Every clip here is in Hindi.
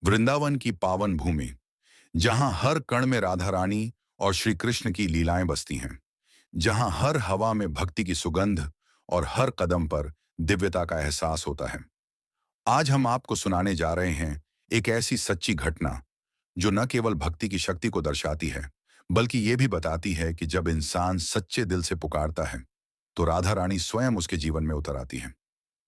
वृंदावन की पावन भूमि, जहां हर कण में राधा रानी और श्री कृष्ण की लीलाएं बसती हैं, जहां हर हवा में भक्ति की सुगंध और हर कदम पर दिव्यता का एहसास होता है। आज हम आपको सुनाने जा रहे हैं एक ऐसी सच्ची घटना जो न केवल भक्ति की शक्ति को दर्शाती है, बल्कि ये भी बताती है कि जब इंसान सच्चे दिल से पुकारता है, तो राधा रानी स्वयं उसके जीवन में उतर आती है।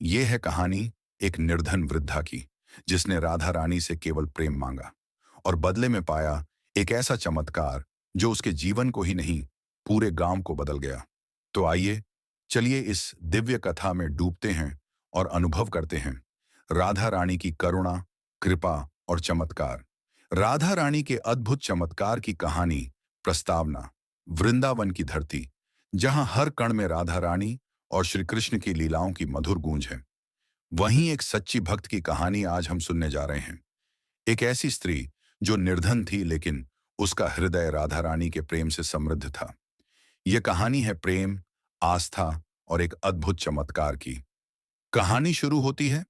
ये है कहानी एक निर्धन वृद्धा की, जिसने राधा रानी से केवल प्रेम मांगा और बदले में पाया एक ऐसा चमत्कार जो उसके जीवन को ही नहीं, पूरे गांव को बदल गया। तो आइए, चलिए इस दिव्य कथा में डूबते हैं और अनुभव करते हैं राधा रानी की करुणा, कृपा और चमत्कार। राधा रानी के अद्भुत चमत्कार की कहानी। प्रस्तावना। वृंदावन की धरती, जहां हर कण में राधा रानी और श्री कृष्ण की लीलाओं की मधुर गूंज है, वहीं एक सच्ची भक्त की कहानी आज हम सुनने जा रहे हैं। एक ऐसी स्त्री जो निर्धन थी, लेकिन उसका हृदय राधा रानी के प्रेम से समृद्ध था। यह कहानी है प्रेम, आस्था और एक अद्भुत चमत्कार की। कहानी शुरू होती है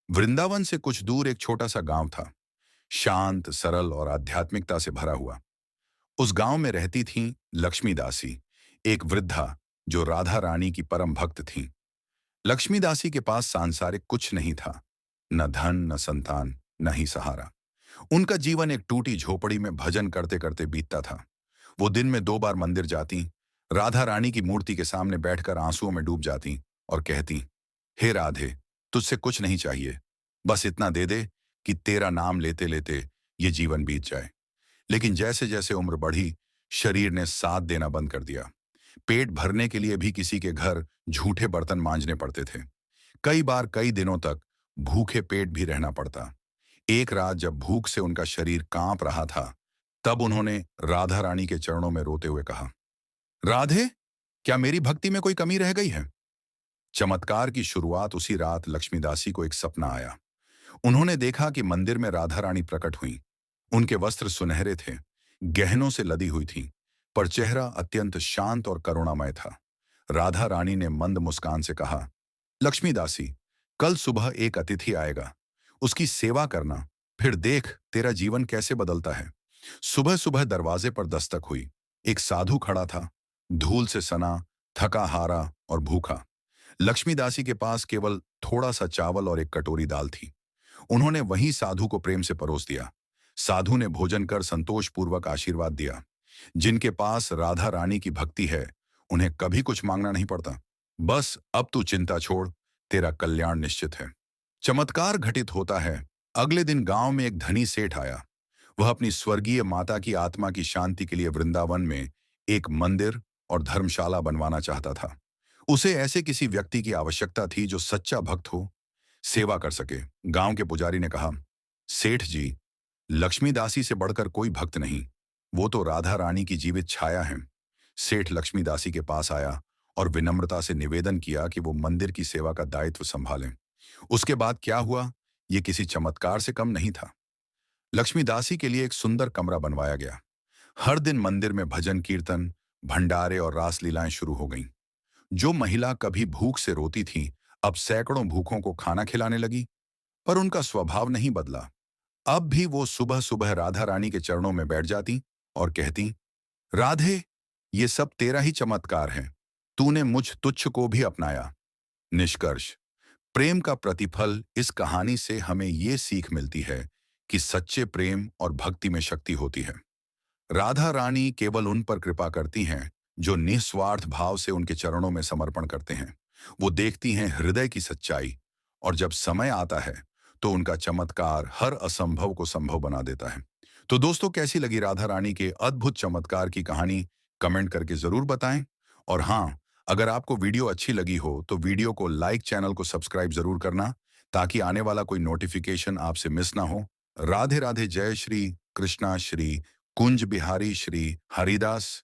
वृंदावन से कुछ दूर। एक छोटा सा गांव था, शांत, सरल और आध्यात्मिकता से भरा हुआ। उस गांव में रहती थीं लक्ष्मी दासी, एक वृद्धा जो राधा रानी की परम भक्त थीं। लक्ष्मी दासी के पास सांसारिक कुछ नहीं था, न धन, न संतान, न ही सहारा। उनका जीवन एक टूटी झोपड़ी में भजन करते करते बीतता था। वो दिन में 2 बार मंदिर जाती, राधा रानी की मूर्ति के सामने बैठकर आंसुओं में डूब जाती और कहती, हे राधे, तुझसे कुछ नहीं चाहिए, बस इतना दे दे कि तेरा नाम लेते लेते ये जीवन बीत जाए। लेकिन जैसे जैसे उम्र बढ़ी, शरीर ने साथ देना बंद कर दिया। पेट भरने के लिए भी किसी के घर झूठे बर्तन मांजने पड़ते थे। कई बार कई दिनों तक भूखे पेट भी रहना पड़ता। एक रात जब भूख से उनका शरीर कांप रहा था, तब उन्होंने राधा रानी के चरणों में रोते हुए कहा, राधे, क्या मेरी भक्ति में कोई कमी रह गई है? चमत्कार की शुरुआत उसी रात लक्ष्मीदासी को एक सपना आया। उन्होंने देखा कि मंदिर में राधा रानी प्रकट हुई। उनके वस्त्र सुनहरे थे, गहनों से लदी हुई थीं, पर चेहरा अत्यंत शांत और करुणामय था। राधा रानी ने मंद मुस्कान से कहा, लक्ष्मीदासी, कल सुबह एक अतिथि आएगा, उसकी सेवा करना, फिर देख तेरा जीवन कैसे बदलता है। सुबह सुबह दरवाजे पर दस्तक हुई। एक साधु खड़ा था, धूल से सना, थका हारा और भूखा। लक्ष्मीदासी के पास केवल थोड़ा सा चावल और एक कटोरी दाल थी। उन्होंने वहीं साधु को प्रेम से परोस दिया। साधु ने भोजन कर संतोषपूर्वक आशीर्वाद दिया, जिनके पास राधा रानी की भक्ति है, उन्हें कभी कुछ मांगना नहीं पड़ता। बस अब तू चिंता छोड़, तेरा कल्याण निश्चित है। चमत्कार घटित होता है। अगले दिन गांव में एक धनी सेठ आया। वह अपनी स्वर्गीय माता की आत्मा की शांति के लिए वृंदावन में एक मंदिर और धर्मशाला बनवाना चाहता था। उसे ऐसे किसी व्यक्ति की आवश्यकता थी जो सच्चा भक्त हो, सेवा कर सके। गांव के पुजारी ने कहा, सेठ जी, लक्ष्मीदासी से बढ़कर कोई भक्त नहीं, वो तो राधा रानी की जीवित छाया है। सेठ लक्ष्मीदासी के पास आया और विनम्रता से निवेदन किया कि वो मंदिर की सेवा का दायित्व संभालें। उसके बाद क्या हुआ, ये किसी चमत्कार से कम नहीं था। लक्ष्मीदासी के लिए एक सुंदर कमरा बनवाया गया। हर दिन मंदिर में भजन कीर्तन, भंडारे और रासलीलाएं शुरू हो गईं। जो महिला कभी भूख से रोती थी, अब सैकड़ों भूखों को खाना खिलाने लगी। पर उनका स्वभाव नहीं बदला। अब भी वो सुबह सुबह राधा रानी के चरणों में बैठ जाती और कहती, राधे, ये सब तेरा ही चमत्कार है, तूने मुझ तुच्छ को भी अपनाया। निष्कर्ष। प्रेम का प्रतिफल। इस कहानी से हमें ये सीख मिलती है कि सच्चे प्रेम और भक्ति में शक्ति होती है। राधा रानी केवल उन पर कृपा करती हैं जो निस्वार्थ भाव से उनके चरणों में समर्पण करते हैं। वो देखती हैं हृदय की सच्चाई, और जब समय आता है तो उनका चमत्कार हर असंभव को संभव बना देता है। तो दोस्तों, कैसी लगी राधा रानी के अद्भुत चमत्कार की कहानी? कमेंट करके जरूर बताएं। और हाँ, अगर आपको वीडियो अच्छी लगी हो तो वीडियो को लाइक, चैनल को सब्सक्राइब जरूर करना, ताकि आने वाला कोई नोटिफिकेशन आपसे मिस ना हो। राधे राधे। जय श्री कृष्णा। श्री कुंज बिहारी श्री हरिदास।